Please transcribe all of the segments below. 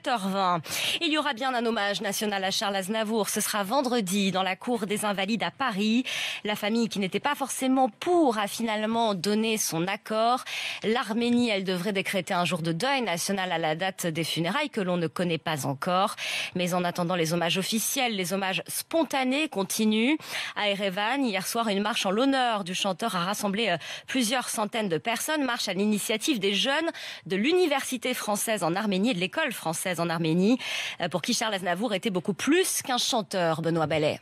7h20. Il y aura bien un hommage national à Charles Aznavour. Ce sera vendredi dans la cour des Invalides à Paris. La famille qui n'était pas forcément pour a finalement donné son accord. L'Arménie, elle devrait décréter un jour de deuil national à la date des funérailles que l'on ne connaît pas encore. Mais en attendant les hommages officiels, les hommages spontanés continuent. À Erevan, hier soir, une marche en l'honneur du chanteur a rassemblé plusieurs centaines de personnes. Marche à l'initiative des jeunes de l'Université française en Arménie et de l'École française en Arménie, pour qui Charles Aznavour était beaucoup plus qu'un chanteur, Benoît Ballet.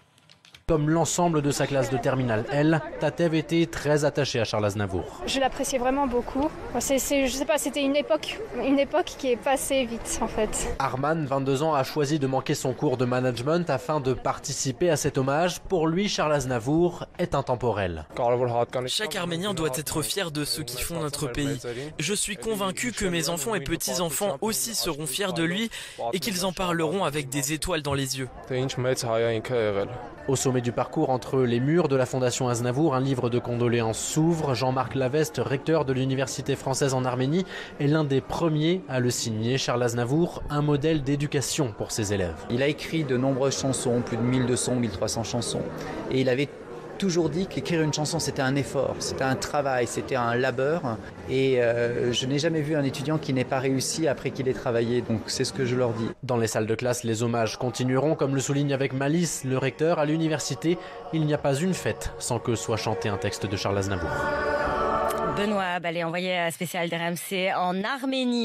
Comme l'ensemble de sa classe de terminale L, Tatev était très attachée à Charles Aznavour. Je l'appréciais vraiment beaucoup. Je sais pas, c'était une époque qui est passée vite en fait. Arman, 22 ans, a choisi de manquer son cours de management afin de participer à cet hommage. Pour lui, Charles Aznavour est intemporel. Chaque Arménien doit être fier de ceux qui font notre pays. Je suis convaincu que mes enfants et petits-enfants aussi seront fiers de lui et qu'ils en parleront avec des étoiles dans les yeux. Au sommet du parcours, entre les murs de la Fondation Aznavour, un livre de condoléances s'ouvre. Jean-Marc Laveste, recteur de l'Université française en Arménie, est l'un des premiers à le signer. Charles Aznavour, un modèle d'éducation pour ses élèves. Il a écrit de nombreuses chansons, plus de 1200, 1300 chansons. Et il avait toujours dit qu'écrire une chanson, c'était un effort, c'était un travail, c'était un labeur. Et je n'ai jamais vu un étudiant qui n'ait pas réussi après qu'il ait travaillé. Donc c'est ce que je leur dis. Dans les salles de classe, les hommages continueront. Comme le souligne avec malice le recteur, à l'université, il n'y a pas une fête sans que soit chanté un texte de Charles Aznavour. Benoît Ballet, envoyé spécial d'RMC en Arménie.